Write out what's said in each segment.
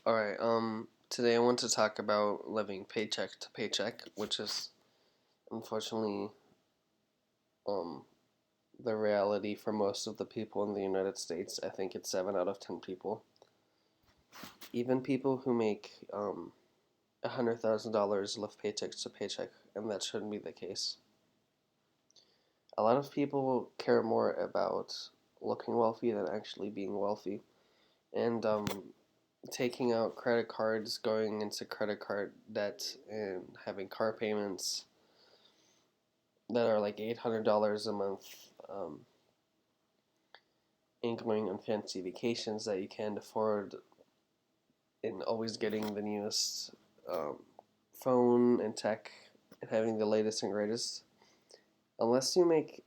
Alright, today I want to talk about living paycheck to paycheck, which is unfortunately, um, the reality for most of the people in the United States. I think it's 7 out of 10 people. Even people who make, $100,000 live paycheck to paycheck, and that shouldn't be the case. A lot of people care more about looking wealthy than actually being wealthy, and, taking out credit cards, going into credit card debt, and having car payments that are like $800 a month, and going on fancy vacations that you can't afford, and always getting the newest um, phone and tech, and having the latest and greatest. Unless you make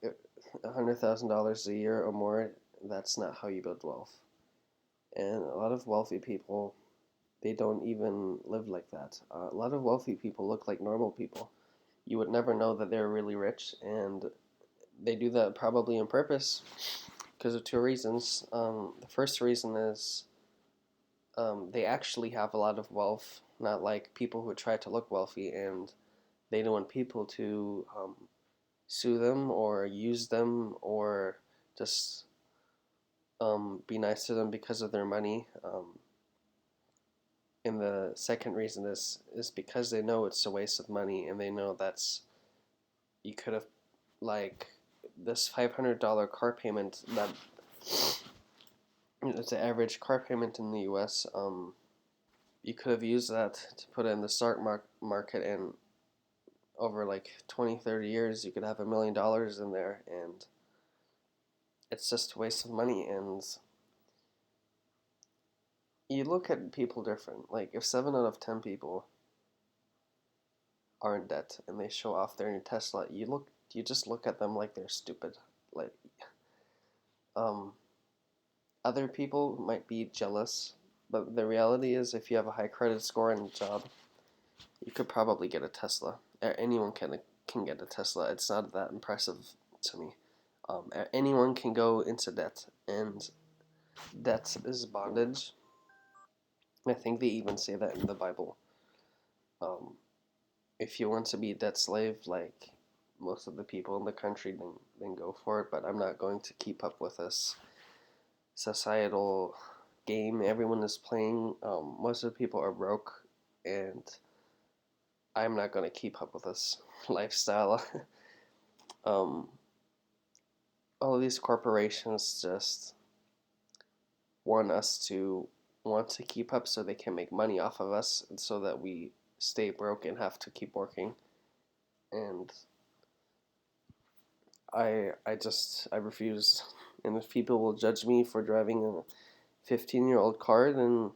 $100,000 a year or more, that's not how you build wealth. And a lot of wealthy people, they don't even live like that. A lot of wealthy people look like normal people. You would never know that they're really rich, and they do that probably on purpose because of two reasons. The first reason is they actually have a lot of wealth, not like people who try to look wealthy, and they don't want people to sue them or use them or just be nice to them because of their money. And the second reason is because they know it's a waste of money, and they know that's you could have like this $500 car payment that it's an average car payment in the U.S. You could have used that to put it in the stock market, and over like 20, 30 years, you could have $1 million in there, and it's just a waste of money. And you look at people different. Like if 7 out of 10 people are in debt and they show off their new Tesla, you just look at them like they're stupid. Like um, other people might be jealous, but the reality is, if you have a high credit score and a job, you could probably get a Tesla. Anyone can get a Tesla. It's not that impressive to me. Anyone can go into debt, and debt is bondage. I think they even say that in the Bible. Um, if you want to be a debt slave, like most of the people in the country, then go for it. But I'm not going to keep up with this societal game everyone is playing. Most of the people are broke, and I'm not going to keep up with this lifestyle. um, all of these corporations just want us to want to keep up so they can make money off of us, and so that we stay broke and have to keep working. And I refuse. And if people will judge me for driving a 15-year-old car, then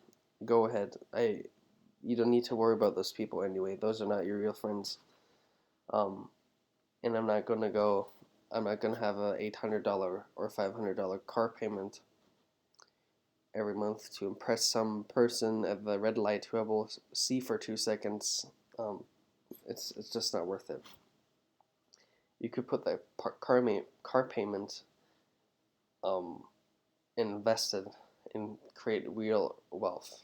go ahead. You don't need to worry about those people anyway. Those are not your real friends. Um, and I'm not gonna have a $800 or $500 car payment every month to impress some person at the red light who I will see for 2 seconds. Um, it's just not worth it. You could put that car payment um, invested and create real wealth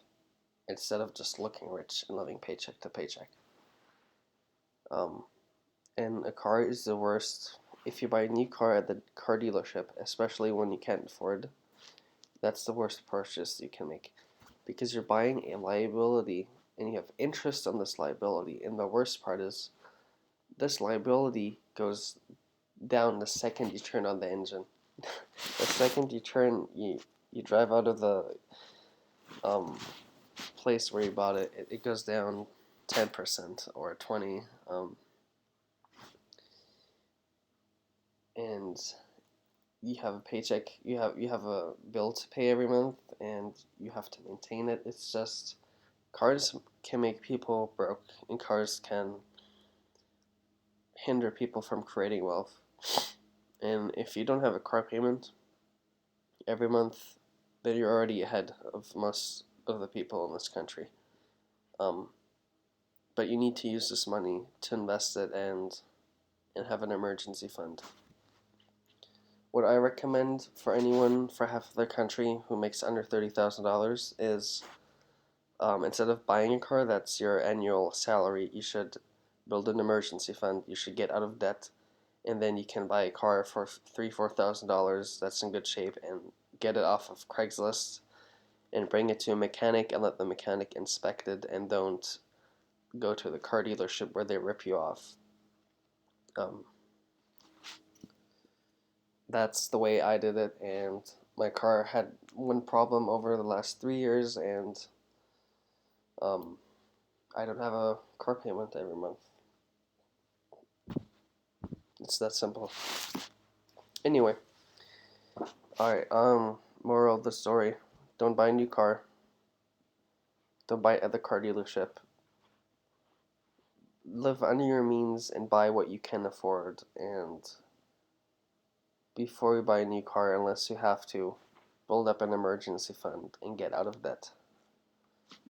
instead of just looking rich and living paycheck to paycheck. Um, and a car is the worst. If you buy a new car at the car dealership, especially when you can't afford, that's the worst purchase you can make, because you're buying a liability and you have interest on this liability. And the worst part is, this liability goes down the second you turn on the engine. The second you drive out of the um, place where you bought it goes down 10% or 20, and you have a paycheck, you have a bill to pay every month, and you have to maintain it. It's just, cars can make people broke, and cars can hinder people from creating wealth. And if you don't have a car payment every month, then you're already ahead of most of the people in this country. Um, but you need to use this money to invest it and have an emergency fund. What I recommend for anyone for half of the country who makes under $30,000 is Instead of buying a car that's your annual salary, you should build an emergency fund. You should get out of debt, and then you can buy a car for $3,000, $4,000 that's in good shape, and get it off of Craigslist and bring it to a mechanic and let the mechanic inspect it, and don't go to the car dealership where they rip you off. Um, that's the way I did it, and my car had one problem over the last 3 years, and um, I don't have a car payment every month. It's that simple. Anyway, alright, moral of the story. Don't buy a new car. Don't buy it at the car dealership. Live under your means and buy what you can afford. And before you buy a new car, unless you have to, build up an emergency fund and get out of debt.